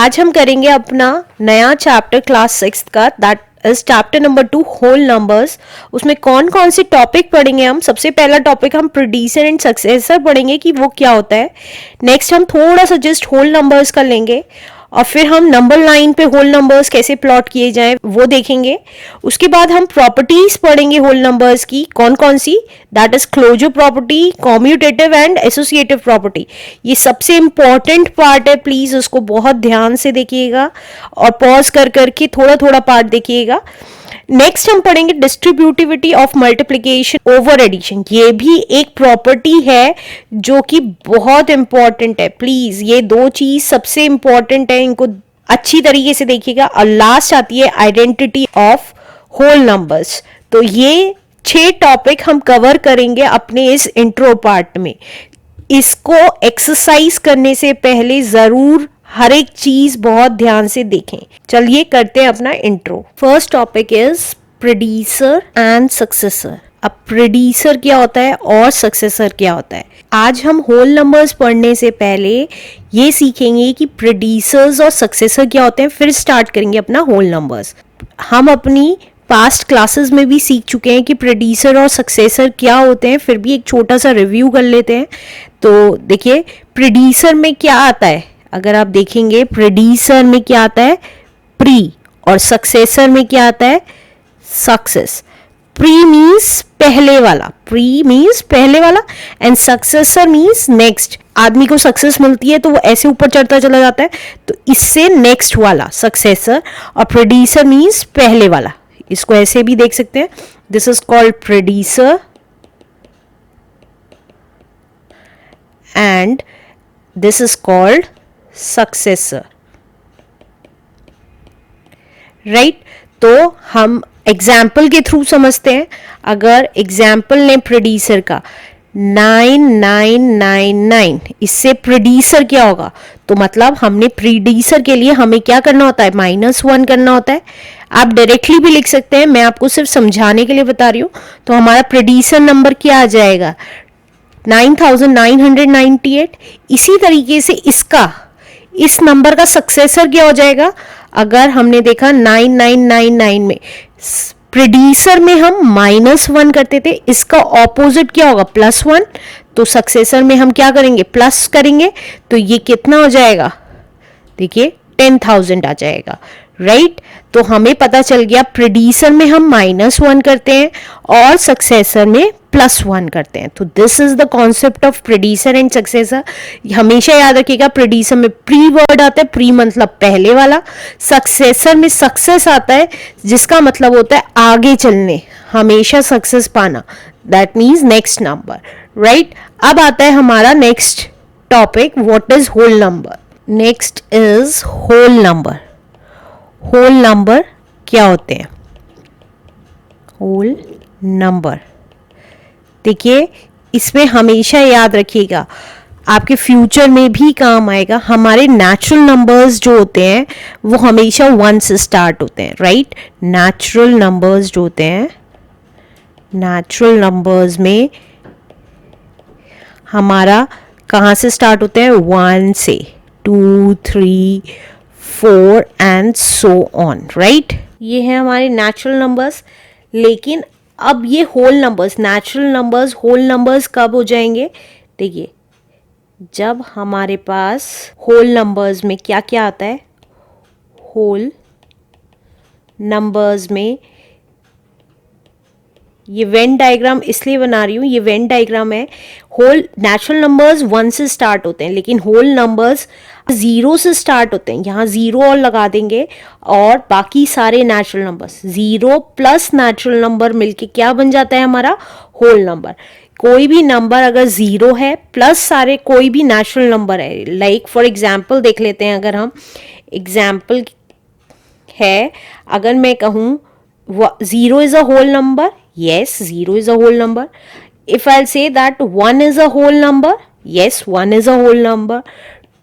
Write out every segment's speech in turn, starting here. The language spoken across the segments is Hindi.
आज हम करेंगे अपना नया चैप्टर क्लास 6 का, that is chapter number 2 whole numbers. उसमें कौन कौन से टॉपिक पढ़ेंगे हम? सबसे पहला टॉपिक हम प्रेडिसर एंड सक्सेसर पढ़ेंगे कि वो क्या होता है। नेक्स्ट हम थोड़ा सा जस्ट होल नंबर्स का लेंगे और फिर हम नंबर लाइन पे होल नंबर्स कैसे प्लॉट किए जाएं वो देखेंगे। उसके बाद हम प्रॉपर्टीज पढ़ेंगे होल नंबर्स की, कौन कौन सी, that is closure property, commutative and associative property. ये सबसे इंपॉर्टेंट पार्ट है, प्लीज उसको बहुत ध्यान से देखिएगा और पॉज कर करके थोड़ा थोड़ा पार्ट देखिएगा। नेक्स्ट हम पढ़ेंगे distributivity of multiplication over addition. ये भी एक प्रॉपर्टी है जो कि बहुत इंपॉर्टेंट है, प्लीज ये दो चीज सबसे इंपॉर्टेंट है, इनको अच्छी तरीके से देखिएगा। और लास्ट आती है आइडेंटिटी ऑफ होल नंबर्स। तो ये 6 टॉपिक हम कवर करेंगे अपने इस इंट्रो पार्ट में। इसको एक्सरसाइज करने से पहले जरूर हर एक चीज बहुत ध्यान से देखें। चलिए करते हैं अपना इंट्रो। फर्स्ट टॉपिक इज प्रेडिसर एंड सक्सेसर। अब प्रेडिसर क्या होता है और सक्सेसर क्या होता है। आज हम होल नंबर्स पढ़ने से पहले ये सीखेंगे कि प्रेडिसर्स और सक्सेसर क्या होते हैं, फिर स्टार्ट करेंगे अपना होल नंबर्स। हम अपनी पास्ट क्लासेस में भी सीख चुके हैं कि प्रेडिसर और सक्सेसर क्या होते हैं, फिर भी एक छोटा सा रिव्यू कर लेते हैं। तो देखिए प्रेडिसर में क्या आता है, अगर आप देखेंगे प्रेडिसर में क्या आता है, प्री, और सक्सेसर में क्या आता है, सक्सेस। प्री मीन्स पहले वाला, प्री मीन्स पहले वाला एंड सक्सेसर मीन्स नेक्स्ट। आदमी को सक्सेस मिलती है तो वो ऐसे ऊपर चढ़ता चला जाता है, तो इससे नेक्स्ट वाला सक्सेसर। और प्रेडिसर मीन्स पहले वाला, इसको ऐसे भी देख सकते हैं, दिस इज कॉल्ड प्रेडिसर and this is called successor, right. तो हम एग्जाम्पल के थ्रू समझते हैं। अगर एग्जाम्पल ने प्रेडिसर का 9999, इससे प्रेडिसर क्या होगा, तो मतलब हमने प्रेडिसर के लिए हमें क्या करना होता है, -1 करना होता है। आप डायरेक्टली भी लिख सकते हैं, मैं आपको सिर्फ समझाने के लिए बता रही हूं। तो हमारा प्रेडिसर नंबर क्या आ जाएगा, 9998। इसी तरीके से इसका, इस नंबर का सक्सेसर क्या हो जाएगा। अगर हमने देखा 9999 में प्रेडिसर में हम -1 करते थे, इसका ऑपोजिट क्या होगा, +1। तो सक्सेसर में हम क्या करेंगे, प्लस करेंगे, तो ये कितना हो जाएगा, देखिए 10,000 आ जाएगा, राइट। तो हमें पता चल गया प्रेडिसर में हम -1 करते हैं और सक्सेसर में +1 करते हैं। तो this is the concept of प्रेडिसर एंड सक्सेसर। हमेशा याद रखिएगा, प्रेडिसर में प्री वर्ड आता है, प्री मतलब पहले वाला। सक्सेसर में सक्सेस आता है, जिसका मतलब होता है आगे चलने, हमेशा सक्सेस पाना, that means next number, right. अब आता है हमारा next topic, what is whole number. Next is whole number. Whole number क्या होते हैं, होल नंबर। देखिए इसमें हमेशा याद रखिएगा, आपके फ्यूचर में भी काम आएगा। हमारे नेचुरल नंबर्स जो होते हैं वो हमेशा 1 से स्टार्ट होते हैं, राइट। नेचुरल नंबर्स जो होते हैं, नेचुरल नंबर्स में हमारा कहाँ से स्टार्ट होते हैं, 1 से, 2, 3, 4 एंड सो ऑन, राइट। ये है हमारे नेचुरल नंबर्स। लेकिन अब ये whole numbers, natural numbers, whole numbers कब हो जाएंगे, देखिए जब हमारे पास होल नंबर्स में क्या क्या आता है। होल नंबर्स में ये वेन डायग्राम इसलिए बना रही हूँ, ये वेन डायग्राम है। होल नेचुरल नंबर्स 1 से स्टार्ट होते हैं, लेकिन होल नंबर्स 0 से स्टार्ट होते हैं। यहाँ 0 और लगा देंगे और बाकी सारे natural numbers, 0 plus natural number मिलके क्या बन जाता है हमारा, होल नंबर। कोई भी नंबर अगर 0 है प्लस सारे कोई भी नेचुरल नंबर है, लाइक फॉर एग्जाम्पल देख लेते हैं। अगर हम एग्जाम्पल है, अगर मैं कहूँ 0 is a whole number, yes, 0 is a whole number. If I'll say that 1 is a whole number, yes, 1 is a whole number.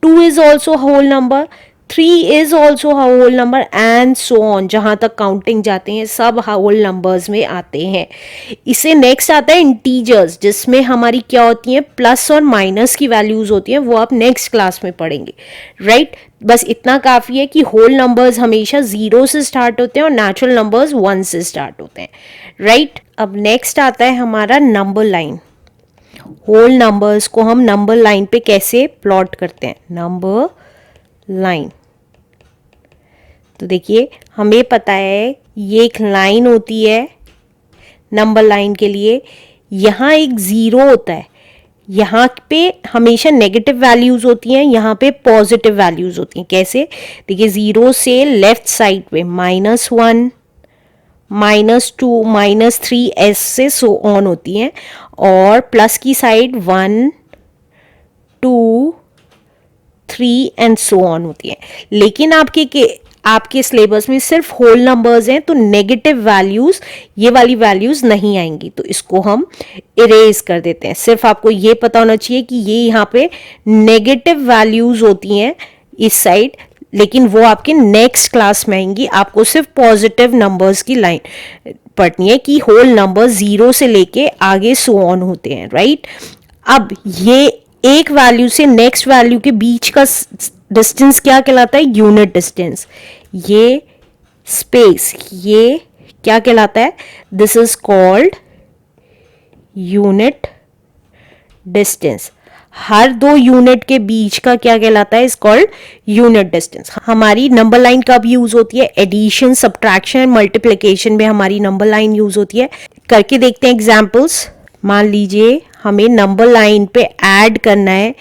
2 is also a whole number. 3 is also a whole number and so on. जहाँ तक काउंटिंग जाते हैं सब होल नंबर्स में आते हैं। इससे नेक्स्ट आता है इंटीजर्स, जिसमें हमारी क्या होती हैं, प्लस और माइनस की वैल्यूज होती हैं, वो आप नेक्स्ट क्लास में पढ़ेंगे, राइट। बस इतना काफ़ी है कि होल नंबर्स हमेशा 0 से स्टार्ट होते हैं और नेचुरल नंबर्स 1 से स्टार्ट होते हैं, राइट। अब नेक्स्ट आता है हमारा नंबर लाइन। होल नंबर्स को हम नंबर लाइन पे कैसे प्लॉट करते हैं, नंबर लाइन। तो देखिए हमें पता है ये एक लाइन होती है नंबर लाइन के लिए, यहाँ एक 0 होता है, यहाँ पे हमेशा नेगेटिव वैल्यूज होती हैं, यहाँ पे पॉजिटिव वैल्यूज होती हैं। कैसे, देखिए 0 से लेफ्ट साइड पे -1, -2, -3 ऐसे सो ऑन होती हैं, और प्लस की साइड 1, 2, 3 एंड सो ऑन होती है। लेकिन आपके सिलेबस में सिर्फ होल नंबर्स हैं, तो नेगेटिव वैल्यूज, ये वाली वैल्यूज नहीं आएंगी, तो इसको हम इरेज कर देते हैं। सिर्फ आपको ये पता होना चाहिए कि ये यहाँ पे नेगेटिव वैल्यूज होती हैं इस साइड, लेकिन वो आपके नेक्स्ट क्लास में आएंगी। आपको सिर्फ पॉजिटिव नंबर्स की लाइन पढ़नी है कि होल नंबर 0 से लेके आगे सो ऑन होते हैं, राइट। अब ये एक वैल्यू से नेक्स्ट वैल्यू के बीच का डिस्टेंस क्या कहलाता है, यूनिट डिस्टेंस। ये स्पेस, ये क्या कहलाता है, this is called unit distance. हर दो यूनिट के बीच का क्या कहलाता है, इज कॉल्ड यूनिट डिस्टेंस। हमारी नंबर लाइन कब यूज होती है, एडिशन, सब्ट्रैक्शन, मल्टीप्लिकेशन में हमारी नंबर लाइन यूज होती है। करके देखते हैं एग्जांपल्स। मान लीजिए हमें नंबर लाइन पे ऐड करना है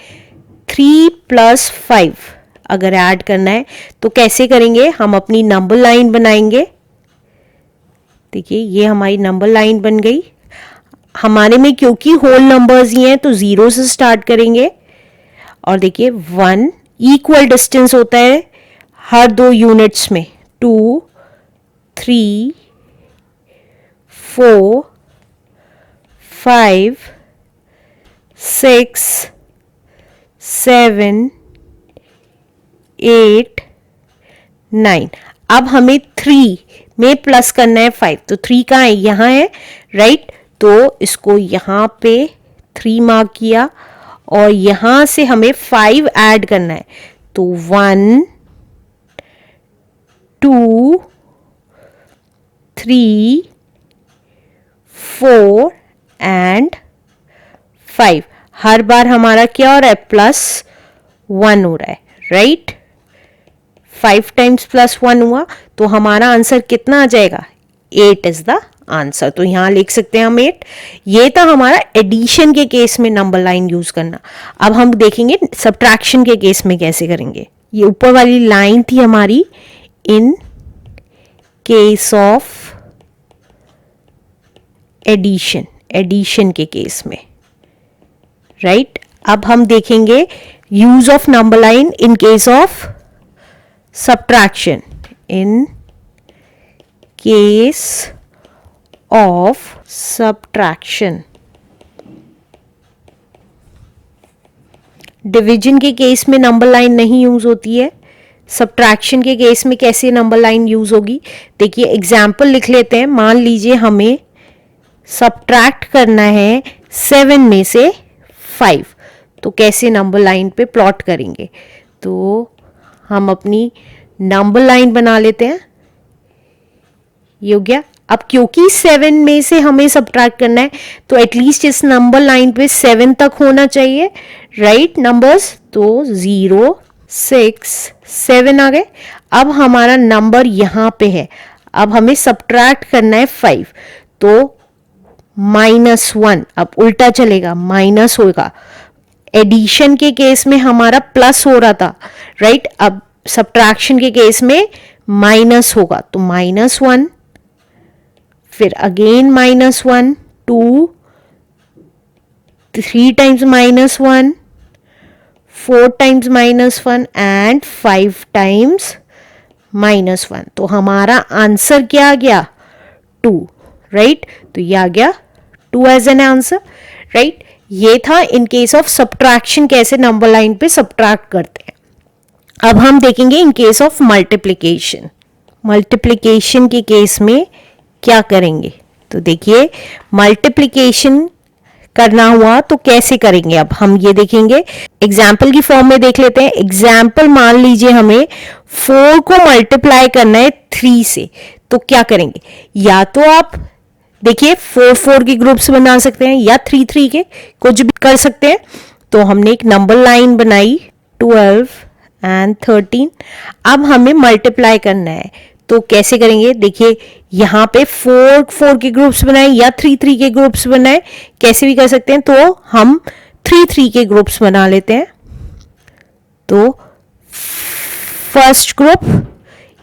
3 + 5। अगर ऐड करना है तो कैसे करेंगे, हम अपनी नंबर लाइन बनाएंगे। देखिए ये हमारी नंबर लाइन बन गई। हमारे में क्योंकि होल नंबर्स ही हैं तो 0 से स्टार्ट करेंगे, और देखिए 1 इक्वल डिस्टेंस होता है हर दो यूनिट्स में, 2, 3, 4, 5, 6, 7, 8, 9। अब हमें 3 में प्लस करना है 5, तो 3 कहाँ है, यहाँ है, राइट। तो इसको यहाँ पे 3 मार्क किया, और यहाँ से हमें 5 ऐड करना है, तो 1, 2, 3, 4 एंड 5। हर बार हमारा क्या हो रहा है, +1 हो रहा है, राइट। 5 टाइम्स +1 हुआ, तो हमारा आंसर कितना आ जाएगा, 8 इज द आंसर। तो यहां लिख सकते हैं हम 8। ये था हमारा एडिशन के केस में नंबर लाइन यूज करना। अब हम देखेंगे सब्ट्रैक्शन के केस में कैसे करेंगे। ये ऊपर वाली लाइन थी हमारी इन केस ऑफ एडिशन के केस में, राइट। अब हम देखेंगे use of number line in case of subtraction. In case of subtraction, division के केस में नंबर लाइन नहीं यूज होती है, सब्ट्रैक्शन के केस में कैसे नंबर लाइन यूज होगी, देखिए एग्जाम्पल लिख लेते हैं। मान लीजिए हमें सब्ट्रैक्ट करना है 7 में से 5, तो कैसे नंबर लाइन पे प्लॉट करेंगे। तो हम अपनी नंबर लाइन बना लेते हैं, ये हो गया। अब क्योंकि 7 में से हमें सब्ट्रैक्ट करना है, तो एटलीस्ट इस नंबर लाइन पे 7 तक होना चाहिए, राइट, नंबर्स। तो 0, 6, 7 आ गए। अब हमारा नंबर यहाँ पे है, अब हमें सब्ट्रैक्ट करना है 5, तो -1, अब उल्टा चलेगा, माइनस होगा। एडिशन के केस में हमारा प्लस हो रहा था, राइट। अब सब्ट्रैक्शन के केस में माइनस होगा, तो -1, फिर again -1, 2, 3 times -1, 4 times -1 and 5 times -1। तो हमारा आंसर क्या आ गया, 2, राइट। तो ये आ गया 2 एज एन आंसर, राइट। ये था इन केस ऑफ सब्ट्रैक्शन कैसे नंबर लाइन पे सब्ट्रैक्ट करते हैं। अब हम देखेंगे इन केस ऑफ मल्टीप्लिकेशन। मल्टीप्लिकेशन के केस में क्या करेंगे, तो देखिए मल्टीप्लिकेशन करना हुआ तो कैसे करेंगे, अब हम ये देखेंगे। एग्जाम्पल की फॉर्म में देख लेते हैं। एग्जाम्पल मान लीजिए हमें 4 को मल्टीप्लाई करना है 3 से, तो क्या करेंगे? या तो आप देखिए 4 4 के ग्रुप्स बना सकते हैं या 3 3 के, कुछ भी कर सकते हैं। तो हमने एक नंबर लाइन बनाई 12 एंड 13। अब हमें मल्टीप्लाई करना है, तो कैसे करेंगे? देखिए यहाँ पे 4 4 के ग्रुप्स बनाए या 3 3 के ग्रुप्स बनाए, कैसे भी कर सकते हैं। तो हम 3 3 के ग्रुप्स बना लेते हैं। तो फर्स्ट ग्रुप,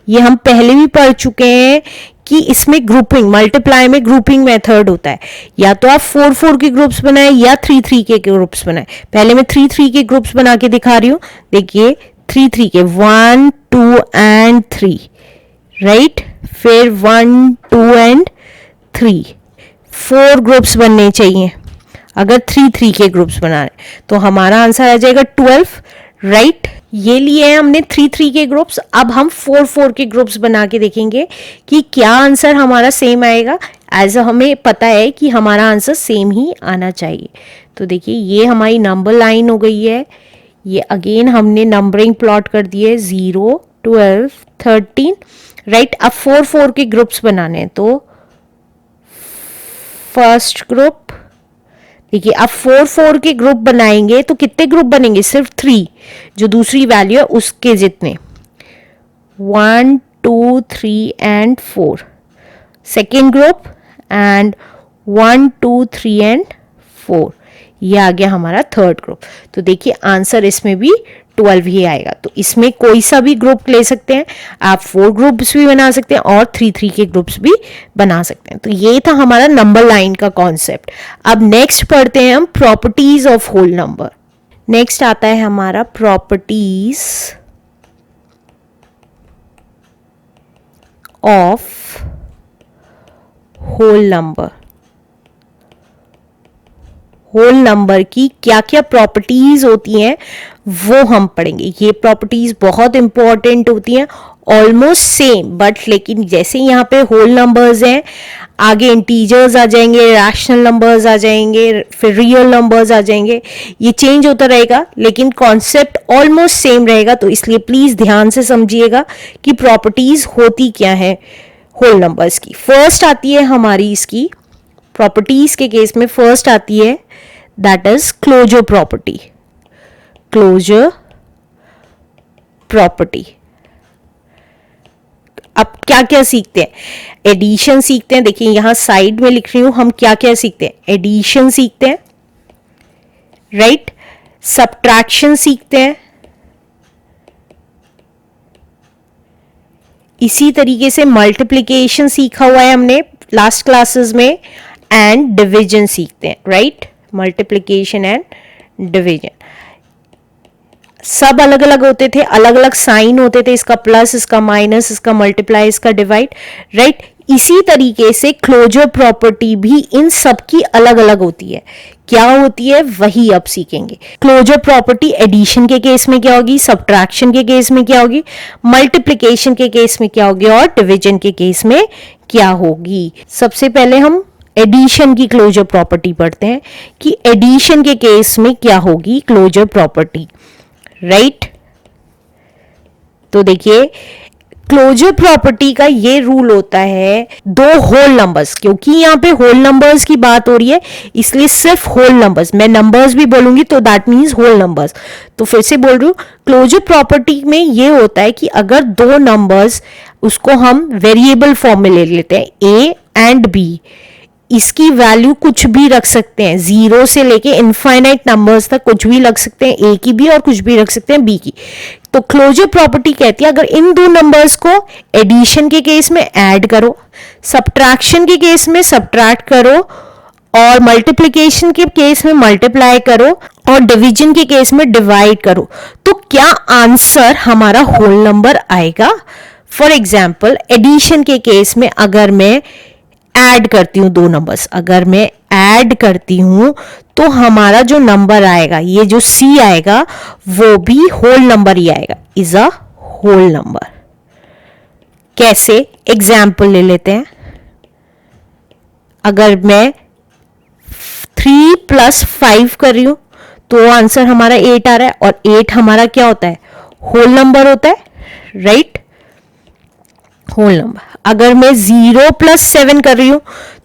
ये हम पहले भी पढ़ चुके हैं कि इसमें ग्रुपिंग, मल्टीप्लाई में ग्रुपिंग मेथड होता है। या तो आप 4 4 के ग्रुप्स बनाए या 3 3 के ग्रुप्स बनाए। पहले मैं 3 3 के ग्रुप्स बना के दिखा रही हूं। देखिए 3 3 के 1 2 एंड 3, राइट। फिर 1 2 एंड 3, 4 ग्रुप्स बनने चाहिए अगर 3 3 के ग्रुप्स बना रहे। तो हमारा आंसर आ जाएगा 12, राइट। ये लिए हैं हमने 3 3 के ग्रुप्स। अब हम 4 4 के ग्रुप्स बना के देखेंगे कि क्या आंसर हमारा सेम आएगा। एज हमें पता है कि हमारा आंसर सेम ही आना चाहिए। तो देखिए ये हमारी नंबर लाइन हो गई है। ये अगेन हमने नंबरिंग प्लॉट कर दिए 0 12 13, राइट। अब 4 4 के ग्रुप्स बनाने हैं। तो फर्स्ट ग्रुप, देखिए अब 4 4 के ग्रुप बनाएंगे तो कितने ग्रुप बनेंगे? सिर्फ 3, जो दूसरी वैल्यू है उसके जितने, 1 2 3 and 4। Second group and 1 2 3 and 4, ये आ गया हमारा थर्ड ग्रुप। तो देखिए आंसर इसमें भी 12 ही आएगा। तो इसमें कोई सा भी ग्रुप ले सकते हैं आप, 4 ग्रुप्स भी बना सकते हैं और 3 3 के ग्रुप्स भी बना सकते हैं। तो ये था हमारा नंबर लाइन का कॉन्सेप्ट। अब नेक्स्ट पढ़ते हैं हम properties of whole number. Next आता है हमारा properties of whole number. Whole number की क्या क्या प्रॉपर्टीज होती हैं वो हम पढ़ेंगे। ये प्रॉपर्टीज बहुत इंपॉर्टेंट होती हैं, ऑलमोस्ट सेम, बट लेकिन जैसे यहाँ पे होल नंबर्स हैं, आगे इंटीजर्स आ जाएंगे, रैशनल नंबर्स आ जाएंगे, फिर रियल नंबर्स आ जाएंगे। ये चेंज होता रहेगा लेकिन कॉन्सेप्ट ऑलमोस्ट सेम रहेगा। तो इसलिए प्लीज ध्यान से समझिएगा कि प्रॉपर्टीज होती क्या है होल नंबर्स की। फर्स्ट आती है हमारी इसकी प्रॉपर्टीज के केस में, फर्स्ट आती है that is closure property. Closure property. अब क्या क्या सीखते हैं? एडिशन सीखते हैं। देखिए यहां साइड में लिख रही हूं, हम क्या क्या सीखते हैं? एडिशन सीखते हैं, राइट। सबट्रैक्शन सीखते हैं। इसी तरीके से मल्टीप्लिकेशन सीखा हुआ है हमने लास्ट क्लासेस में, एंड डिवीजन सीखते हैं, राइट। मल्टीप्लिकेशन एंड डिवीजन सब अलग अलग होते थे, अलग अलग साइन होते थे, इसका प्लस, इसका माइनस, इसका मल्टीप्लाई, इसका डिवाइड, राइट। इसी तरीके से क्लोजर प्रॉपर्टी भी इन सब की अलग अलग होती है। क्या होती है वही अब सीखेंगे। क्लोजर प्रॉपर्टी एडिशन के केस में क्या होगी, सब्ट्रैक्शन के केस में क्या होगी, मल्टीप्लिकेशन के केस में क्या होगी और डिवीजन के केस में क्या होगी। सबसे पहले हम एडिशन की क्लोजर प्रॉपर्टी पढ़ते हैं कि एडिशन के केस में क्या होगी क्लोजर प्रॉपर्टी, राइट। तो देखिए क्लोजर प्रॉपर्टी का ये रूल होता है, दो होल नंबर्स, क्योंकि यहां पे होल नंबर्स की बात हो रही है इसलिए सिर्फ होल नंबर्स, मैं नंबर्स भी बोलूंगी तो दैट मींस होल नंबर्स। तो फिर से बोल रही हूं, क्लोजर प्रॉपर्टी में ये होता है कि अगर दो नंबर्स, उसको हम वेरिएबल फॉर्म में ले लेते हैं ए एंड बी, इसकी वैल्यू कुछ भी रख सकते हैं, 0 से लेके इनफाइनाइट नंबर्स तक कुछ भी रख सकते हैं, ए की भी और कुछ भी रख सकते हैं बी की। तो क्लोजर प्रॉपर्टी कहती है अगर इन दो नंबर्स को एडिशन के केस में ऐड करो, सब्ट्रैक्शन के केस में सब्ट्रैक्ट करो और मल्टीप्लिकेशन के केस में मल्टीप्लाई करो और डिवीजन के केस में डिवाइड करो, तो क्या आंसर हमारा होल नंबर आएगा। फॉर एग्जाम्पल एडिशन के केस में अगर मैं ऐड करती हूं दो नंबर्स, अगर मैं ऐड करती हूं तो हमारा जो नंबर आएगा, ये जो सी आएगा वो भी होल नंबर ही आएगा, इज अ होल नंबर। कैसे, एग्जाम्पल ले लेते हैं। अगर मैं 3 प्लस 5 कर रही हूं तो आंसर हमारा 8 आ रहा है, और 8 हमारा क्या होता है, होल नंबर होता है, राइट, होल नंबर। अगर मैं 0 प्लस 7 कर रही हूं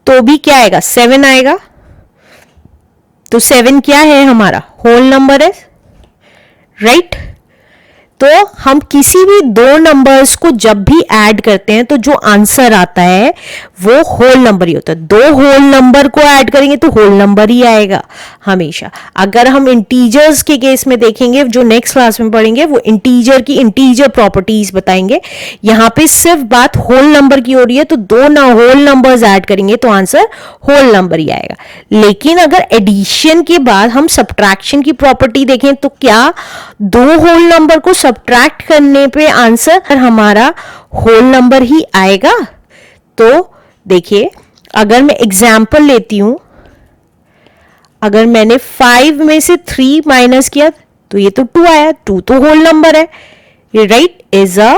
तो भी क्या आएगा, 7 आएगा। तो 7 क्या है, हमारा होल नंबर है, राइट। तो हम किसी भी दो नंबर्स को जब भी ऐड करते हैं तो जो आंसर आता है वो होल नंबर ही होता है। दो होल नंबर को ऐड करेंगे तो होल नंबर ही आएगा हमेशा। अगर हम इंटीजर्स के केस में देखेंगे, जो नेक्स्ट क्लास में पढ़ेंगे, वो इंटीजर की इंटीजर प्रॉपर्टीज बताएंगे। यहां पे सिर्फ बात होल नंबर की हो रही है, तो दो ना होल नंबर्स ऐड करेंगे तो आंसर होल नंबर ही आएगा। लेकिन अगर एडिशन के बाद हम सब्ट्रैक्शन की प्रॉपर्टी देखें तो क्या दो होल नंबर को सब्ट्रैक्ट करने पे आंसर हमारा होल नंबर ही आएगा। तो देखिए, अगर मैं एग्जाम्पल लेती हूं, अगर मैंने 5 में से 3 माइनस किया तो ये तो 2 आया, 2 तो होल नंबर है, ये right is a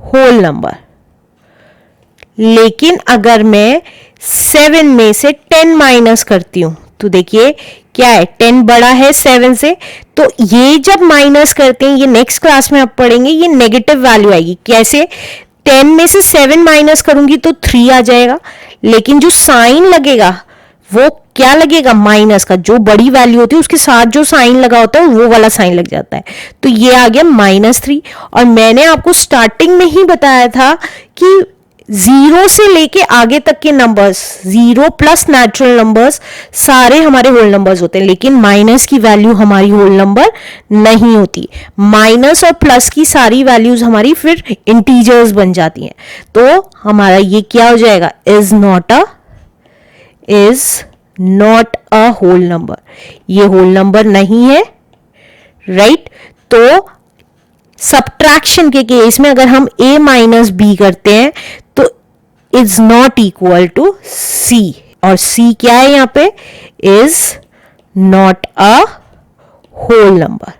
whole number. लेकिन अगर मैं 7 में से 10 माइनस करती हूं तो देखिए क्या है, 10 बड़ा है 7 से, तो ये जब माइनस करते हैं, ये नेक्स्ट क्लास में आप पढ़ेंगे, ये नेगेटिव वैल्यू आएगी। कैसे, 10 में से 7 माइनस करूंगी तो 3 आ जाएगा, लेकिन जो साइन लगेगा वो क्या लगेगा, माइनस का। जो बड़ी वैल्यू होती है उसके साथ जो साइन लगा होता है वो वाला साइन लग जाता है, तो ये आ गया -3। और मैंने आपको स्टार्टिंग में ही बताया था कि 0 से लेके आगे तक के नंबर्स, 0 प्लस नेचुरल नंबर्स सारे हमारे होल नंबर्स होते हैं, लेकिन माइनस की वैल्यू हमारी होल नंबर नहीं होती। माइनस और प्लस की सारी वैल्यूज हमारी फिर इंटीजर्स बन जाती हैं। तो हमारा ये क्या हो जाएगा, is not a whole number, ये होल नंबर नहीं है, राइट। तो सब्ट्रैक्शन के केस में अगर हम a माइनस बी करते हैं तो is not equal to c, और c क्या है यहां पे, is not a whole number.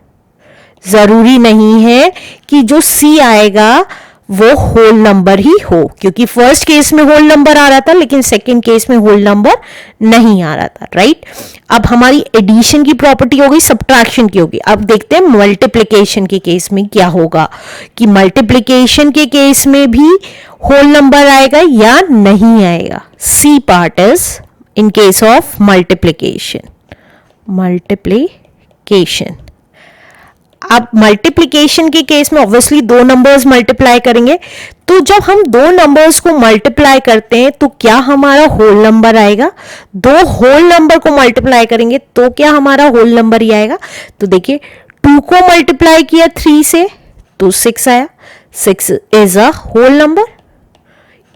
जरूरी नहीं है कि जो c आएगा वो होल नंबर ही हो, क्योंकि फर्स्ट केस में होल नंबर आ रहा था लेकिन सेकंड केस में होल नंबर नहीं आ रहा था, राइट। अब हमारी एडिशन की प्रॉपर्टी हो गई, सब्ट्रैक्शन की होगी। अब देखते हैं मल्टीप्लिकेशन के केस में क्या होगा, कि मल्टीप्लिकेशन के केस में भी होल नंबर आएगा या नहीं आएगा। C part is in case of multiplication. अब मल्टीप्लिकेशन के केस में ऑब्वियसली दो नंबर्स मल्टीप्लाई करेंगे, तो जब हम दो नंबर्स को मल्टीप्लाई करते हैं तो क्या हमारा होल नंबर आएगा। दो होल नंबर को मल्टीप्लाई करेंगे तो क्या हमारा होल नंबर ही आएगा। तो देखिए 2 को मल्टीप्लाई किया 3 से तो 6 आया, 6 इज अ होल नंबर,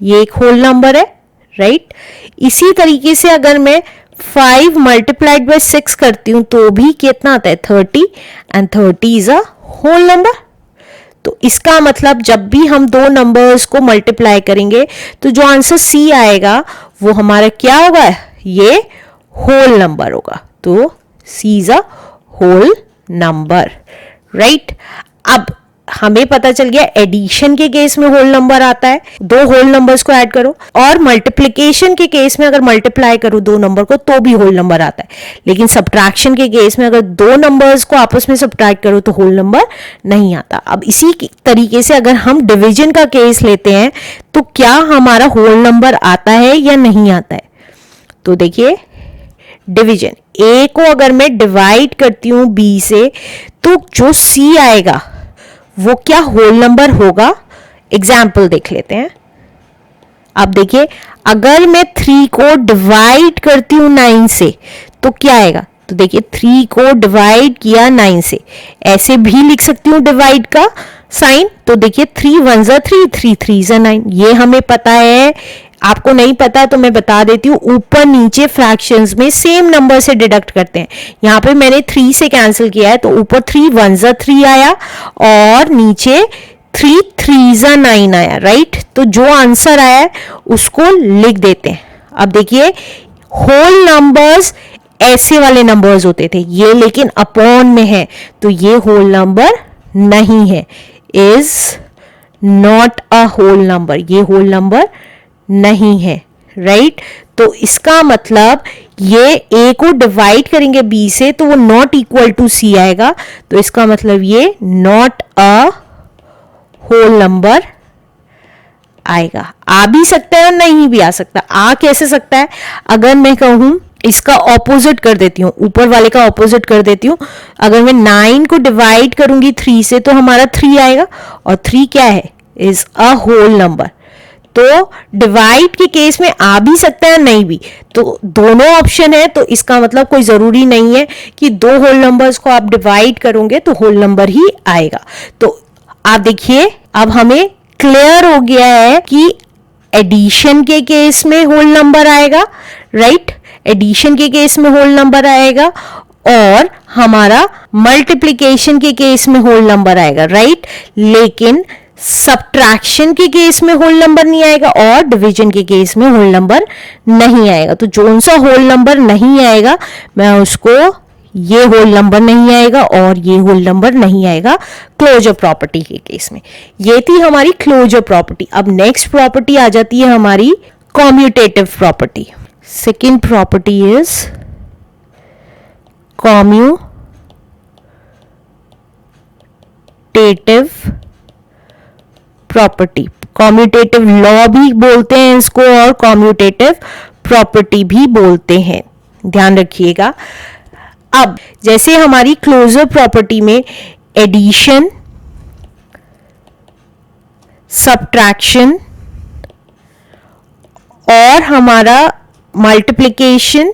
ये एक होल नंबर है, राइट। इसी तरीके से अगर मैं 5 मल्टीप्लाइड बाय 6 करती हूं तो भी कितना आता है, 30, and 30 is a whole number. तो इसका मतलब जब भी हम दो नंबर्स को मल्टीप्लाई करेंगे तो जो आंसर सी आएगा वो हमारा क्या होगा, ये होल नंबर होगा। तो C is a whole number, right. अब हमें पता चल गया एडिशन के केस में होल नंबर आता है, दो होल नंबर्स को ऐड करो, और मल्टीप्लिकेशन के केस में अगर मल्टीप्लाई करो दो नंबर को तो भी होल नंबर आता है। लेकिन सब्ट्रैक्शन के केस में अगर दो नंबर्स को आपस में सब्ट्रैक्ट करो तो होल नंबर नहीं आता। अब इसी तरीके से अगर हम डिवीजन का केस लेते हैं तो क्या हमारा होल नंबर आता है या नहीं आता है। तो देखिए डिवीजन, ए को अगर मैं डिवाइड करती हूं बी से तो जो सी आएगा वो क्या होल नंबर होगा। एग्जाम्पल देख लेते हैं। अब देखिए अगर मैं 3 को डिवाइड करती हूं 9 से तो क्या आएगा। तो देखिए 3 को डिवाइड किया 9 से, ऐसे भी लिख सकती हूं डिवाइड का साइन। तो देखिए 3 1 ज़ा 3, 3 3 ज़ा 9, ये हमें पता है। आपको नहीं पता तो मैं बता देती हूँ, ऊपर नीचे फ्रैक्शंस में सेम नंबर से डिडक्ट करते हैं। यहाँ पे मैंने 3 से कैंसिल किया है तो ऊपर 3 1 ज़ा 3 आया और नीचे 3 3 ज़ा 9 आया, राइट। तो जो आंसर आया है उसको लिख देते हैं। अब देखिए होल नंबर्स ऐसे वाले नंबर्स होते थे, ये लेकिन अपॉन में है तो ये होल नंबर नहीं है, is not a whole number, ये होल नंबर नहीं है, राइट। तो इसका मतलब ये a को डिवाइड करेंगे b से तो वो नॉट इक्वल टू c आएगा, तो इसका मतलब ये नॉट अ होल नंबर आएगा। आ भी सकता है और नहीं भी आ सकता। आ कैसे सकता है, अगर मैं कहूं इसका ऑपोजिट कर देती हूँ, ऊपर वाले का ऑपोजिट कर देती हूँ, अगर मैं 9 को डिवाइड करूंगी 3 से तो हमारा 3 आएगा, और 3 क्या है, इज अ होल नंबर। तो डिवाइड के केस में आ भी सकता है नहीं भी, तो दोनों ऑप्शन है, तो इसका मतलब कोई जरूरी नहीं है कि दो होल नंबर्स को आप डिवाइड करोगे तो होल नंबर ही आएगा। तो आप देखिए अब हमें क्लियर हो गया है कि एडिशन के केस में होल नंबर आएगा, राइट, एडिशन के केस में होल नंबर आएगा, और हमारा मल्टीप्लिकेशन के केस में होल नंबर आएगा, राइट, लेकिन सब्ट्रैक्शन के केस में होल नंबर नहीं आएगा और डिवीजन के केस में होल नंबर नहीं आएगा। तो जो सा होल नंबर नहीं आएगा मैं उसको, ये होल नंबर नहीं आएगा और ये होल नंबर नहीं आएगा क्लोजर प्रॉपर्टी के केस में। ये थी हमारी क्लोजर प्रॉपर्टी। अब नेक्स्ट प्रॉपर्टी आ जाती है हमारी commutative property. Second property is commutative property. Commutative law भी बोलते हैं इसको और कॉम्यूटेटिव प्रॉपर्टी भी बोलते हैं, ध्यान रखिएगा। अब जैसे हमारी क्लोजर प्रॉपर्टी में एडिशन, सब्ट्रैक्शन और हमारा मल्टीप्लिकेशन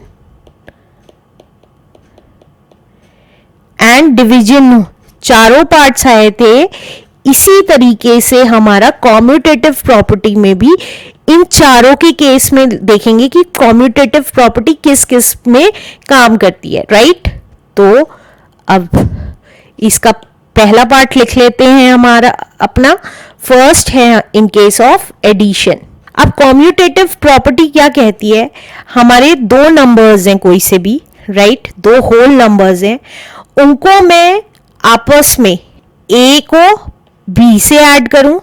एंड डिवीजन चारों पार्ट्स आए थे, इसी तरीके से हमारा कॉम्यूटेटिव प्रॉपर्टी में भी इन चारों के केस में देखेंगे कि कॉम्यूटेटिव प्रॉपर्टी किस किस में काम करती है, राइट। तो अब इसका पहला पार्ट लिख लेते हैं हमारा अपना। फर्स्ट है इन केस ऑफ एडिशन। अब कॉम्यूटेटिव प्रॉपर्टी क्या कहती है, हमारे दो नंबर्स हैं कोई से भी, राइट, दो होल नंबर्स हैं, उनको मैं आपस में a को b से ऐड करूं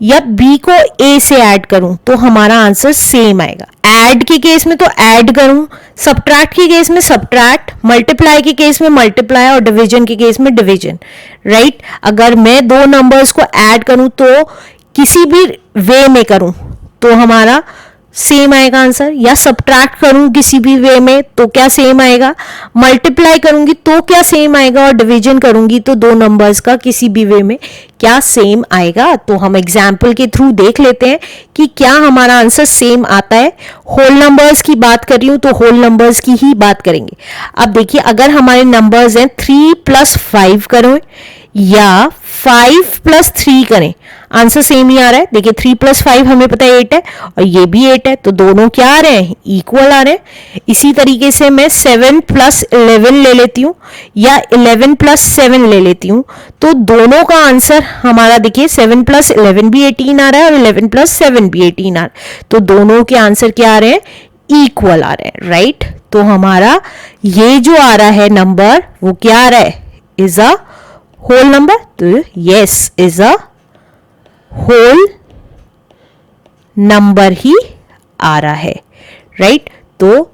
या b को a से ऐड करूं तो हमारा आंसर सेम आएगा। ऐड के केस में तो ऐड करूं, सब्ट्रैक्ट के केस में सब्ट्रैक्ट, मल्टीप्लाई के केस में मल्टीप्लाई और डिवीजन के केस में डिवीजन, राइट। अगर मैं दो नंबर्स को ऐड करूं तो किसी भी वे में करूं तो हमारा सेम आएगा आंसर, या सब्ट्रैक्ट करूं किसी भी वे में तो क्या सेम आएगा, मल्टीप्लाई करूंगी तो क्या सेम आएगा, और डिवीजन करूंगी तो दो नंबर्स का किसी भी वे में क्या सेम आएगा। तो हम एग्जाम्पल के थ्रू देख लेते हैं कि क्या हमारा आंसर सेम आता है। होल नंबर्स की बात कर रही हूं तो होल नंबर्स की ही बात करेंगे। अब देखिए अगर हमारे नंबर्स हैं 3 + 5 करें या 5 + 3 करें, आंसर सेम ही आ रहा है। देखिए 3 + 5 हमें पता है 8 है और ये भी 8 है, तो दोनों क्या आ रहे हैं, इक्वल आ रहे हैं। इसी तरीके से मैं 7 + 11 ले लेती हूँ या 11 + 7 ले लेती हूँ, तो दोनों का आंसर हमारा देखिए 7 + 11 भी 18 आ रहा है और 11 + 7 भी 18 आ रहा है, तो दोनों के आंसर क्या आ रहे हैं, इक्वल आ रहे हैं, राइट। तो हमारा ये जो आ रहा है नंबर वो क्या आ रहा है, इज अ होल नंबर, तो yes is a whole number ही आ रहा है, राइट। तो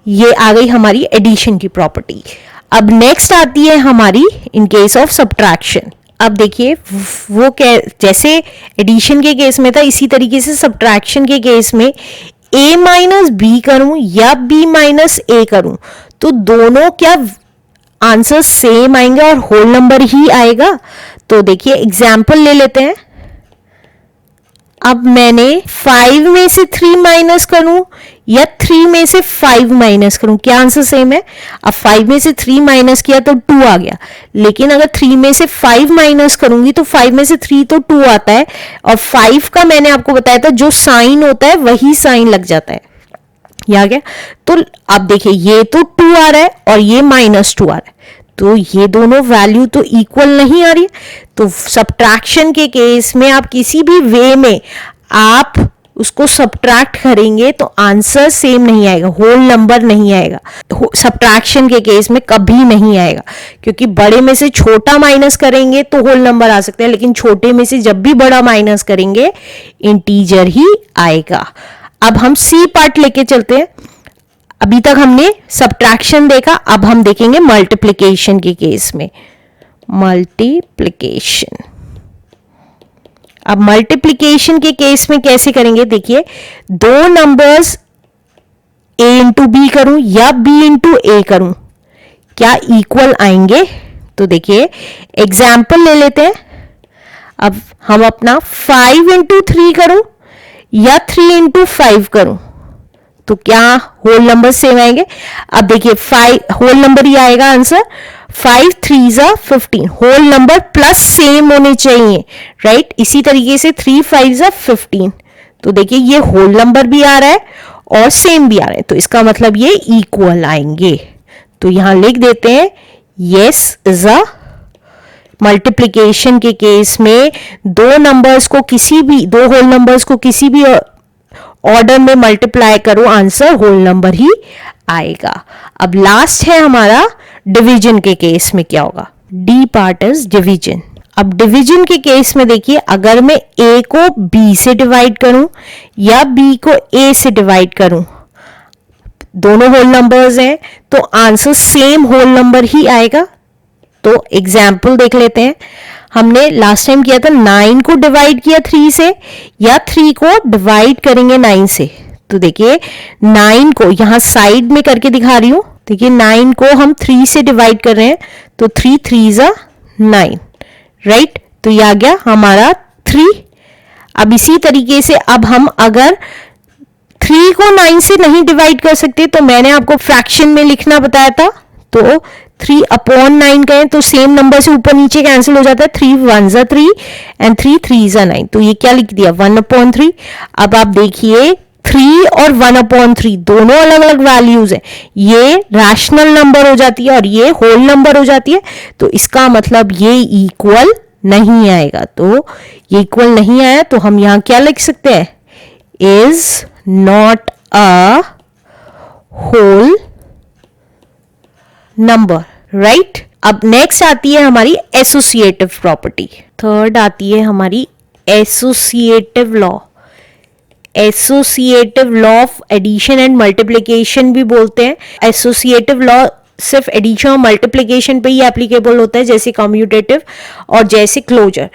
ये आ गई हमारी एडिशन की प्रॉपर्टी। अब नेक्स्ट आती है हमारी इन केस ऑफ सब्ट्रैक्शन। अब देखिए वो जैसे एडिशन के केस में था इसी तरीके से सब्ट्रैक्शन के केस में a - b करूं या b - a करूं तो दोनों क्या आंसर सेम आएंगे और होल नंबर ही आएगा। तो देखिए एग्जाम्पल ले लेते हैं। अब मैंने 5 में से 3 माइनस करूं या 3 में से 5 माइनस करूं, क्या आंसर सेम है। अब 5 में से 3 माइनस किया तो 2 आ गया, लेकिन अगर 3 में से 5 माइनस करूंगी तो 5 में से 3 तो 2 आता है, और 5 का मैंने आपको बताया था जो साइन होता है वही साइन लग जाता है, याद है। तो अब देखिए ये तो 2 आ रहा है और ये -2 आ रहा है, तो ये दोनों वैल्यू तो इक्वल नहीं आ रही है। तो सब्ट्रैक्शन के केस में आप किसी भी वे में आप उसको सब्ट्रैक्ट करेंगे तो आंसर सेम नहीं आएगा, होल नंबर नहीं आएगा। सब्ट्रैक्शन के केस में कभी नहीं आएगा, क्योंकि बड़े में से छोटा माइनस करेंगे तो होल नंबर आ सकता है, लेकिन छोटे में से जब भी बड़ा माइनस करेंगे इंटीजर ही आएगा। अब हम सी पार्ट लेके चलते हैं। अभी तक हमने सब्ट्रैक्शन देखा, अब हम देखेंगे मल्टीप्लिकेशन के केस में। मल्टीप्लिकेशन, अब मल्टीप्लिकेशन के केस में कैसे करेंगे, देखिए दो नंबर्स a इंटू बी करूं या b इंटू ए करूं, क्या इक्वल आएंगे? तो देखिए एग्जाम्पल ले लेते हैं। अब हम अपना 5 इंटू 3 करूं या 3 इंटू 5 करूं, तो क्या होल नंबर सेम आएंगे? अब देखिए 5 होल नंबर ही आएगा आंसर। 5 3 जा 15, होल नंबर प्लस सेम होने चाहिए, राइट? इसी तरीके से 3 5 जा 15, तो देखिए ये होल नंबर भी आ रहा है और सेम भी आ रहा है, तो इसका मतलब ये इक्वल आएंगे। तो यहां लिख देते हैं यस इज अ मल्टीप्लिकेशन के केस में दो नंबर्स को किसी भी, दो होल नंबर्स को किसी भी ऑर्डर में मल्टीप्लाई करो, आंसर होल नंबर ही आएगा। अब लास्ट है हमारा डिवीजन के केस में क्या होगा, डी पार्ट इज डिवीजन। अब डिवीजन के केस में देखिए अगर मैं a को b से डिवाइड करूं या b को a से डिवाइड करूं, दोनों होल नंबर्स हैं तो आंसर सेम होल नंबर ही आएगा। तो एग्जाम्पल देख लेते हैं। हमने लास्ट टाइम किया था 9 को डिवाइड किया 3 से या 3 को डिवाइड करेंगे 9 से, तो देखिए 9 को यहां साइड में करके दिखा रही हूं। देखिए 9 को हम 3 से डिवाइड कर रहे हैं तो 3 3 जा 9, राइट? तो ये आ गया हमारा 3। अब इसी तरीके से अब हम अगर 3 को 9 से नहीं डिवाइड कर सकते तो मैंने आपको फ्रैक्शन में लिखना बताया था, तो 3 अपॉन 9 कहें तो सेम नंबर से ऊपर नीचे कैंसिल हो जाता है, 3 1 जा 3 एंड 3 3 जा 9, तो ये क्या लिख दिया 1/3। अब आप देखिए 3 और 1/3 दोनों अलग अलग वैल्यूज हैं, ये रैशनल नंबर हो जाती है और ये होल नंबर हो जाती है, तो इसका मतलब ये इक्वल नहीं आएगा। तो ये इक्वल नहीं आया तो हम यहां क्या लिख सकते हैं, is not a whole number, right? अब नेक्स्ट आती है हमारी एसोसिएटिव प्रॉपर्टी। थर्ड आती है हमारी associative law. Associative law of addition and multiplication भी बोलते हैं। एसोसिएटिव लॉ सिर्फ एडिशन और मल्टीप्लिकेशन पे ही एप्लीकेबल होता है, जैसे कम्यूटेटिव और जैसे क्लोजर।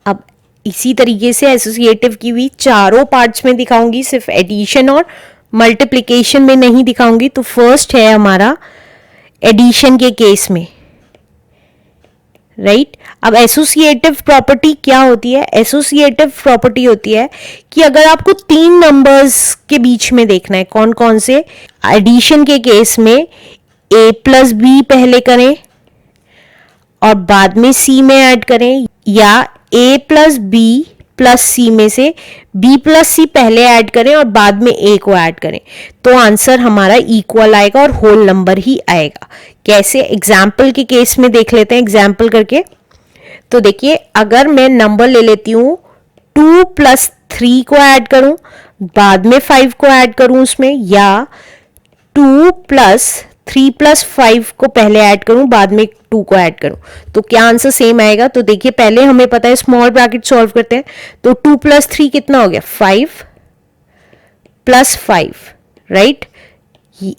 अब इसी तरीके से एसोसिएटिव की भी चारों पार्ट्स में दिखाऊंगी, सिर्फ एडिशन और मल्टीप्लिकेशन में नहीं दिखाऊंगी। तो फर्स्ट है हमारा एडिशन के केस में, राइट? अब एसोसिएटिव प्रॉपर्टी क्या होती है? एसोसिएटिव प्रॉपर्टी होती है कि अगर आपको 3 नंबर्स के बीच में देखना है कौन कौन से, एडिशन के केस में a प्लस बी पहले करें और बाद में c में ऐड करें, या a प्लस बी प्लस सी में से b प्लस सी पहले ऐड करें और बाद में a को ऐड करें, तो आंसर हमारा इक्वल आएगा और होल नंबर ही आएगा। कैसे? एग्जाम्पल के केस में देख लेते हैं, एग्जाम्पल करके। तो देखिए अगर मैं नंबर ले लेती हूं 2 प्लस 3 को ऐड करूं, बाद में 5 को ऐड करूं उसमें, या 2 प्लस 3 प्लस 5 को पहले ऐड करूं बाद में 2 को ऐड करूं, तो क्या आंसर सेम आएगा? तो देखिए पहले हमें पता है स्मॉल ब्रैकेट सॉल्व करते हैं, तो 2 प्लस 3 कितना हो गया 5 प्लस 5, राइट?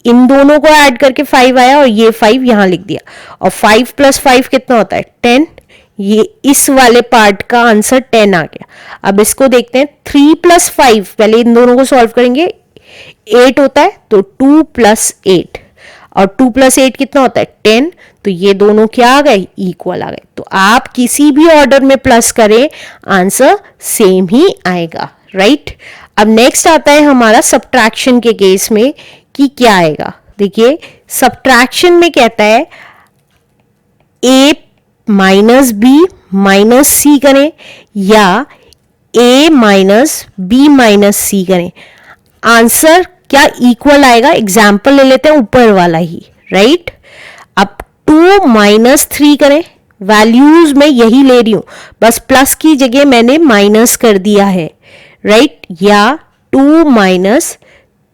इन दोनों को ऐड करके 5 आया और ये 5 यहां लिख दिया, और 5 प्लस 5 कितना होता है 10, ये इस वाले पार्ट का आंसर 10 आ गया। अब इसको देखते हैं 3 प्लस 5, पहले इन दोनों को सॉल्व करेंगे, 8 होता है, तो 2 प्लस 8, और 2 प्लस 8 कितना होता है 10, तो ये दोनों क्या आ गए इक्वल आ गए। तो आप किसी भी ऑर्डर में प्लस करें आंसर सेम ही आएगा, राइट? अब नेक्स्ट आता है हमारा सब्ट्रैक्शन के केस में कि क्या आएगा। देखिए सब्ट्रैक्शन में कहता है a माइनस बी माइनस सी करें या a माइनस बी माइनस सी करें, आंसर क्या इक्वल आएगा? एग्जाम्पल ले लेते हैं ऊपर वाला ही, राइट? अब 2 माइनस 3 करें, वैल्यूज में यही ले रही हूं, बस प्लस की जगह मैंने माइनस कर दिया है, राइट? या 2 माइनस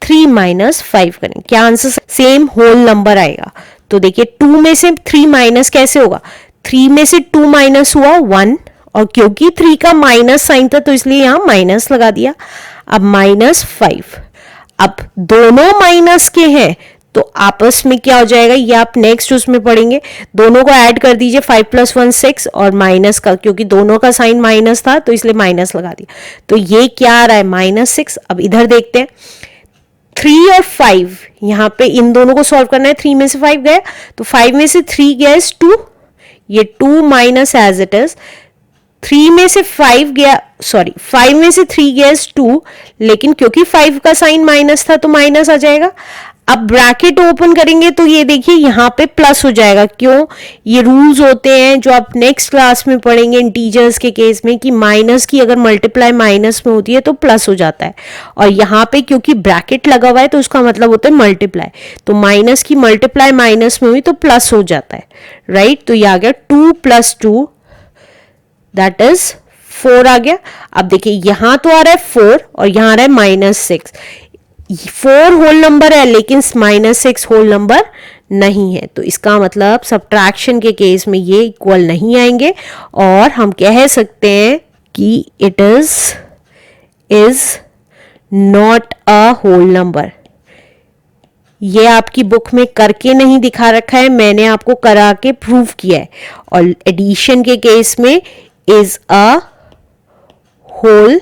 3 माइनस 5 करें, क्या आंसर सेम होल नंबर आएगा? तो देखिए 2 में से 3 माइनस कैसे होगा, 3 में से 2 माइनस हुआ 1, और क्योंकि 3 का माइनस साइन था तो इसलिए यहां माइनस लगा दिया। अब माइनस 5, अब दोनों माइनस के हैं तो आपस में क्या हो जाएगा, ये आप नेक्स्ट उसमें पढ़ेंगे। दोनों को ऐड कर दीजिए, 5 + 1 6 और माइनस का, क्योंकि दोनों का साइन माइनस था तो इसलिए माइनस लगा दिया, तो ये क्या आ रहा है -6। अब इधर देखते हैं 3 और 5, यहाँ पे इन दोनों को सॉल्व करना है। 3 में से 5 गया तो 5 में से 3 गया इज 2, ये 2 माइनस एज इट इज। 3 में से 5 गया, सॉरी 5 में से 3 गया इज 2, लेकिन क्योंकि 5 का साइन माइनस था तो माइनस आ जाएगा। अब ब्रैकेट ओपन करेंगे तो ये देखिए यहाँ पे प्लस हो जाएगा। क्यों? ये रूल्स होते हैं जो आप नेक्स्ट क्लास में पढ़ेंगे इंटीजर्स के केस में, कि माइनस की अगर मल्टीप्लाई माइनस में होती है तो प्लस हो जाता है, और यहाँ पे क्योंकि ब्रैकेट लगा हुआ है तो उसका मतलब होता है मल्टीप्लाई, तो माइनस की मल्टीप्लाई माइनस में हुई तो प्लस हो जाता है, राइट। तो ये आ गया 2 + 2 दैट इज 4 आ गया। अब देखिए यहां तो आ रहा है 4 और यहां आ रहा है -6। 4 होल नंबर है लेकिन -6 होल नंबर नहीं है, तो इसका मतलब सब्ट्रैक्शन के केस में ये इक्वल नहीं आएंगे, और हम कह सकते हैं कि it is not a whole number. ये आपकी बुक में करके नहीं दिखा रखा है, मैंने आपको करा के प्रूव किया है। और एडिशन के केस में is a whole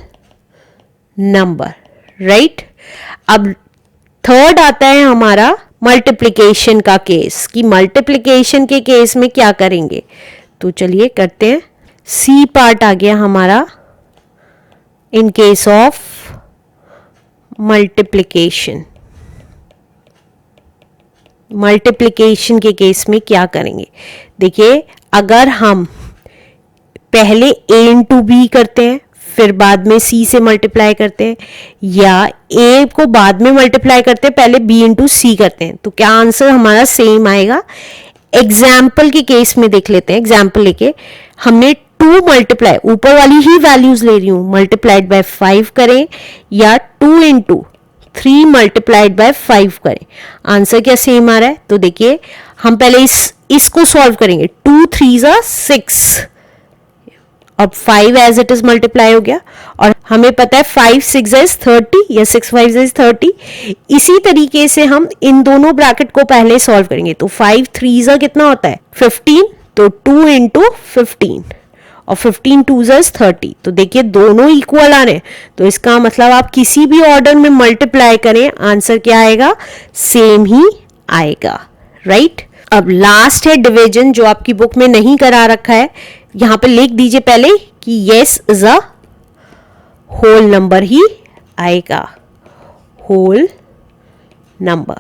number, right. अब थर्ड आता है हमारा मल्टीप्लिकेशन का केस, कि मल्टीप्लिकेशन के केस में क्या करेंगे, तो चलिए करते हैं। सी पार्ट आ गया हमारा इन केस ऑफ मल्टीप्लिकेशन। मल्टीप्लिकेशन के केस में क्या करेंगे, देखिए अगर हम पहले a इंटू बी करते हैं फिर बाद में c से मल्टीप्लाई करते हैं, या a को बाद में मल्टीप्लाई करते हैं पहले b इंटू सी करते हैं, तो क्या आंसर हमारा सेम आएगा। एग्जाम्पल के केस में देख लेते हैं। एग्जाम्पल लेके हमने 2 मल्टीप्लाई, ऊपर वाली ही वैल्यूज ले रही हूं, मल्टीप्लाइड बाय 5 करें या 2 इंटू 3 मल्टीप्लाइड बाय 5 करें, आंसर क्या सेम आ रहा है। तो देखिए हम पहले इसको सॉल्व करेंगे। 2 3 6 अब 5 एज इट इज मल्टीप्लाई हो गया, और हमें पता है 5 6 इज 30 या 6 5 इज 30। इसी तरीके से हम इन दोनों ब्रैकेट को पहले सॉल्व करेंगे, तो 5 3 कितना होता है 15, तो 2 इंटू 15 और 15 2 इज 30। तो देखिए दोनों इक्वल आ रहे हैं, तो इसका मतलब आप किसी भी ऑर्डर में मल्टीप्लाई करें आंसर क्या आएगा, सेम ही आएगा, राइट। अब लास्ट है डिवीजन, जो आपकी बुक में नहीं करा रखा है, यहां पे लिख दीजिए पहले कि yes is a whole number ही आएगा, होल नंबर।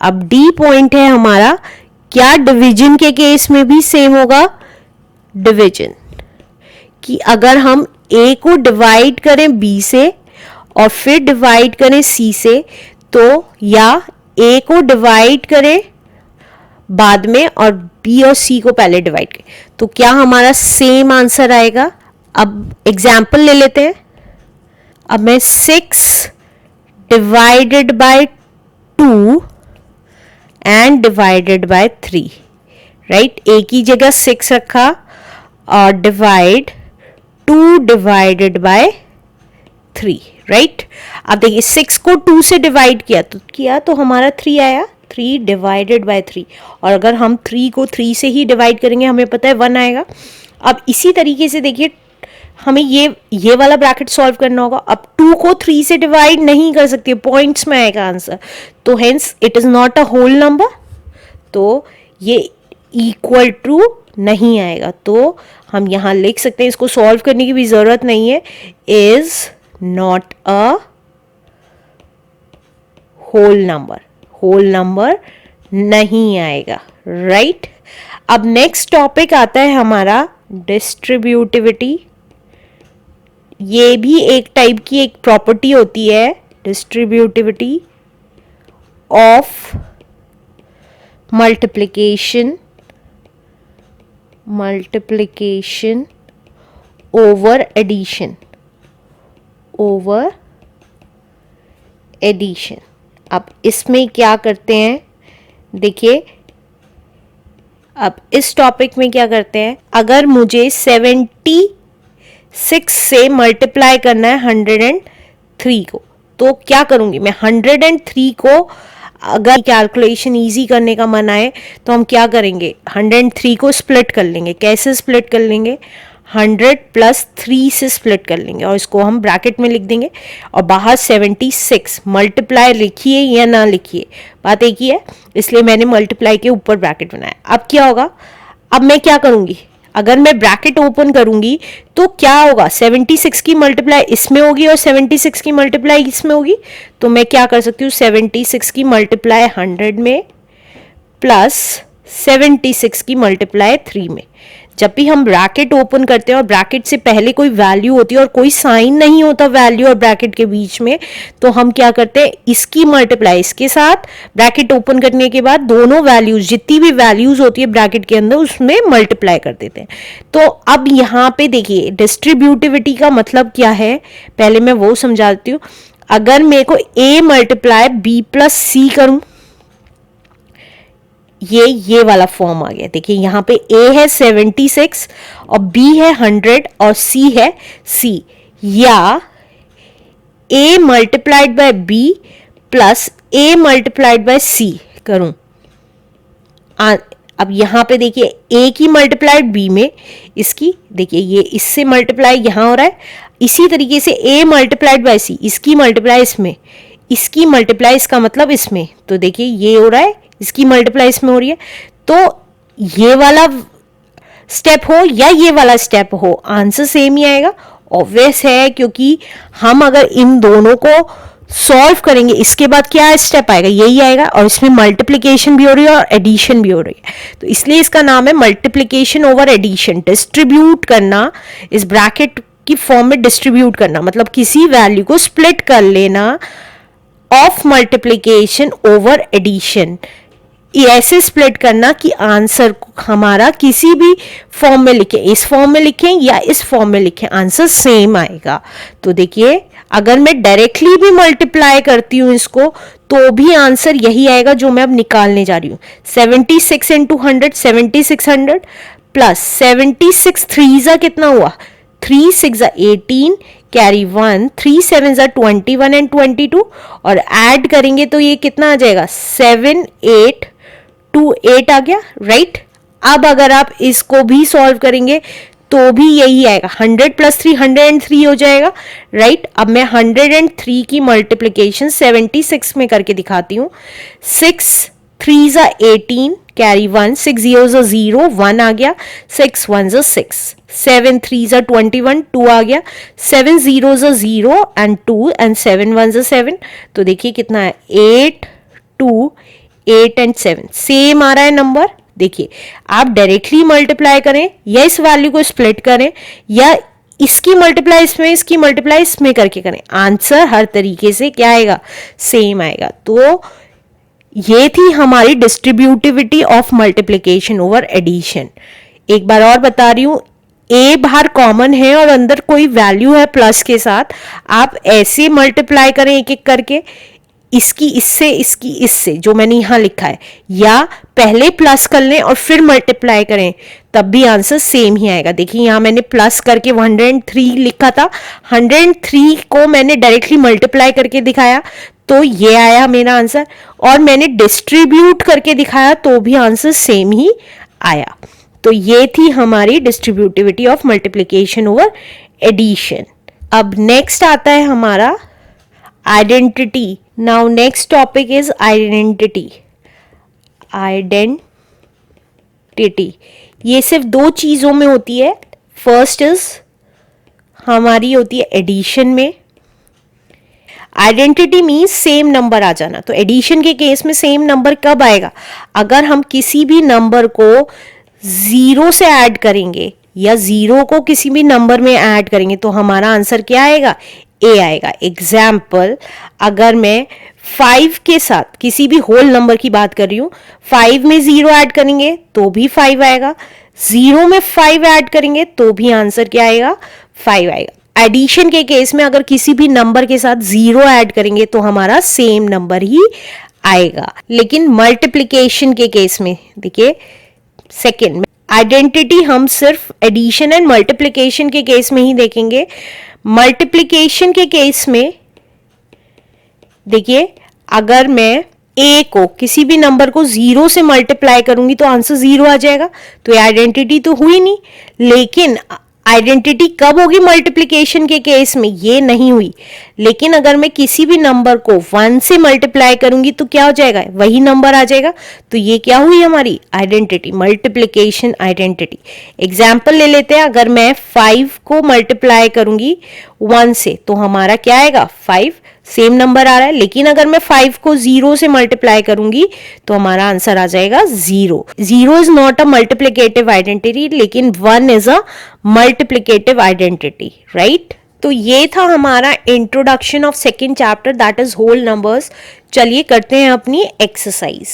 अब डी पॉइंट है हमारा, क्या डिवीजन के केस में भी सेम होगा। डिवीजन कि अगर हम a को डिवाइड करें b से और फिर डिवाइड करें c से, तो या a को डिवाइड करें बाद में और b और c को पहले डिवाइड करें, तो क्या हमारा सेम आंसर आएगा। अब एग्जाम्पल ले लेते हैं। अब मैं 6 divided by 2 and divided by 3, right. एक ही जगह 6 रखा और डिवाइड 2 डिवाइडेड बाय 3, राइट। अब देखिए 6 को 2 से डिवाइड किया तो हमारा 3 आया, 3 डिवाइडेड बाय 3, और अगर हम 3 को 3 से ही डिवाइड करेंगे हमें पता है 1 आएगा। अब इसी तरीके से देखिए हमें ये वाला ब्रैकेट सॉल्व करना होगा। अब 2 को 3 से डिवाइड नहीं कर सकते, पॉइंट्स में आएगा आंसर, तो hence it is not a whole number, तो ये इक्वल टू नहीं आएगा। तो हम यहां लिख सकते हैं, इसको सॉल्व करने की भी जरूरत नहीं है, is not a whole number, whole number नहीं आएगा, राइट। अब नेक्स्ट टॉपिक आता है हमारा डिस्ट्रीब्यूटिविटी। ये भी एक टाइप की एक प्रॉपर्टी होती है, distributivity of multiplication over addition, अब इसमें क्या करते हैं, देखिए अब इस टॉपिक में क्या करते हैं, अगर मुझे 76 से मल्टीप्लाई करना है 103 को, तो क्या करूंगी मैं, 103 को अगर कैलकुलेशन इजी करने का मन आए तो हम क्या करेंगे, 103 को स्प्लिट कर लेंगे। कैसे स्प्लिट कर लेंगे, 100 प्लस 3 से स्प्लिट कर लेंगे और इसको हम ब्रैकेट में लिख देंगे और बाहर 76 मल्टीप्लाई लिखिए या ना लिखिए बात एक ही है, इसलिए मैंने मल्टीप्लाई के ऊपर ब्रैकेट बनाया। अब क्या होगा, अब मैं क्या करूंगी, अगर मैं ब्रैकेट ओपन करूंगी तो क्या होगा, 76 की मल्टीप्लाई इसमें होगी और 76 की मल्टीप्लाई इसमें होगी, तो मैं क्या कर सकती हूँ, 76 की मल्टीप्लाई 100 में प्लस 76 की मल्टीप्लाई 3 में। जब भी हम ब्रैकेट ओपन करते हैं और ब्रैकेट से पहले कोई वैल्यू होती है और कोई साइन नहीं होता वैल्यू और ब्रैकेट के बीच में, तो हम क्या करते हैं, इसकी मल्टीप्लाई इसके साथ, ब्रैकेट ओपन करने के बाद दोनों वैल्यूज जितनी भी वैल्यूज होती है ब्रैकेट के अंदर उसमें मल्टीप्लाई कर देते हैं। तो अब यहाँ पे देखिए डिस्ट्रीब्यूटिविटी का मतलब क्या है, पहले मैं वो समझाती हूँ। अगर मेरे को a मल्टीप्लाई b प्लस सी करूं, ये वाला फॉर्म आ गया। देखिए यहाँ पे a है 76 और b है 100 और c है c, या a multiplied by b plus a multiplied by c करूं। अब यहाँ पे देखिए a की मल्टीप्लाइड b में, इसकी देखिए ये इससे मल्टीप्लाई यहाँ हो रहा है, इसी तरीके से a मल्टीप्लाइड बाय c, इसकी मल्टीप्लाई इसमें, इसकी मल्टीप्लाई इसका मतलब इसमें, तो देखिए ये हो रहा है, इसकी मल्टीप्लाई इसमें हो रही है। तो ये वाला स्टेप हो या ये वाला स्टेप हो, आंसर सेम ही आएगा। ऑब्वियस है, क्योंकि हम अगर इन दोनों को सॉल्व करेंगे इसके बाद क्या स्टेप आएगा, यही आएगा, और इसमें मल्टीप्लिकेशन भी हो रही है और एडिशन भी हो रही है, तो इसलिए इसका नाम है मल्टीप्लिकेशन ओवर एडिशन। डिस्ट्रीब्यूट करना, इस ब्रैकेट की फॉर्म में डिस्ट्रीब्यूट करना मतलब किसी वैल्यू को स्प्लिट कर लेना ऑफ मल्टीप्लिकेशन ओवर एडिशन, ऐसे स्प्लिट करना कि आंसर हमारा किसी भी फॉर्म में लिखें, इस फॉर्म में लिखें या इस फॉर्म में लिखें, आंसर सेम आएगा। तो देखिए अगर मैं डायरेक्टली भी मल्टीप्लाई करती हूं इसको तो भी आंसर यही आएगा जो मैं अब निकालने जा रही हूं। 76 इंटू 100 7600 प्लस 76 3 जा कितना हुआ, 3 6 जा 18 कैरी 1 3 7 जा 21 एंड 22 और ऐड करेंगे तो ये कितना आ जाएगा 7 8 2 8 आ गया, राइट। अब अगर आप इसको भी सॉल्व करेंगे तो भी यही आएगा, 100 प्लस 3 103 हो जाएगा, राइट। अब मैं 103 की मल्टीप्लिकेशन 76 में करके दिखाती हूँ। 6 3 जा 18 कैरी 1 6 0 जा 0 1 आ गया, 6 1 जा 6 7 3 जा 21 2 आ गया, 7 0 जा 0 एंड 2 एंड 7 1 जा 7, तो देखिए कितना है 8 2 8 एंड 7 सेम आ रहा है नंबर। देखिए आप डायरेक्टली मल्टीप्लाई करें या इस वैल्यू को स्प्लिट करें या इसकी मल्टीप्लाई इसमें इसकी मल्टीप्लाई इसमें करके करें, आंसर हर तरीके से क्या आएगा, सेम आएगा। तो ये थी हमारी distributivity of multiplication over addition. एक बार और बता रही हूं, ए बाहर कॉमन है और अंदर कोई वैल्यू है प्लस के साथ, आप ऐसे मल्टीप्लाई करें एक एक करके, इसकी इससे इसकी इससे, जो मैंने यहां लिखा है, या पहले प्लस कर लें और फिर मल्टीप्लाई करें तब भी आंसर सेम ही आएगा। देखिए यहां मैंने प्लस करके 103 लिखा था, 103 को मैंने डायरेक्टली मल्टीप्लाई करके दिखाया तो ये आया मेरा आंसर, और मैंने डिस्ट्रीब्यूट करके दिखाया तो भी आंसर सेम ही आया। तो ये थी हमारी distributivity of multiplication over addition. अब नेक्स्ट आता है हमारा identity. Now next topic is identity. Identity ये सिर्फ दो चीजों में होती है। फर्स्ट इज हमारी होती है एडिशन में। आइडेंटिटी मीन्स सेम नंबर आ जाना। तो एडिशन के केस में सेम नंबर कब आएगा, अगर हम किसी भी नंबर को 0 से ऐड करेंगे या 0 को किसी भी नंबर में ऐड करेंगे तो हमारा आंसर क्या आएगा, ए आएगा। एग्जाम्पल, अगर मैं 5 के साथ किसी भी होल नंबर की बात कर रही हूं, 5 में 0 ऐड करेंगे तो भी 5 आएगा, 0 में 5 ऐड करेंगे तो भी आंसर क्या आएगा, 5 आएगा। एडिशन के केस में अगर किसी भी नंबर के साथ 0 ऐड करेंगे तो हमारा सेम नंबर ही आएगा। लेकिन मल्टीप्लिकेशन के केस में देखिए, सेकेंड में आइडेंटिटी हम सिर्फ एडिशन एंड मल्टीप्लिकेशन के केस में ही देखेंगे। मल्टीप्लिकेशन के केस में देखिए अगर मैं a को किसी भी नंबर को 0 से मल्टीप्लाई करूंगी तो आंसर 0 आ जाएगा, तो ये आइडेंटिटी तो हुई नहीं। लेकिन आइडेंटिटी कब होगी मल्टीप्लिकेशन के केस में, ये नहीं हुई। लेकिन अगर मैं किसी भी नंबर को 1 से मल्टीप्लाई करूंगी तो क्या हो जाएगा, वही नंबर आ जाएगा। तो ये क्या हुई हमारी आइडेंटिटी, मल्टीप्लिकेशन आइडेंटिटी। एग्जाम्पल ले लेते हैं, अगर मैं 5 को मल्टीप्लाई करूंगी 1 से तो हमारा क्या आएगा 5, सेम नंबर आ रहा है। लेकिन अगर मैं 5 को 0 से मल्टीप्लाई करूंगी तो हमारा आंसर आ जाएगा 0। 0 is not a multiplicative identity, लेकिन 1 is a multiplicative identity, right. तो ये था हमारा introduction of second chapter, that is whole numbers. चलिए करते हैं अपनी एक्सरसाइज।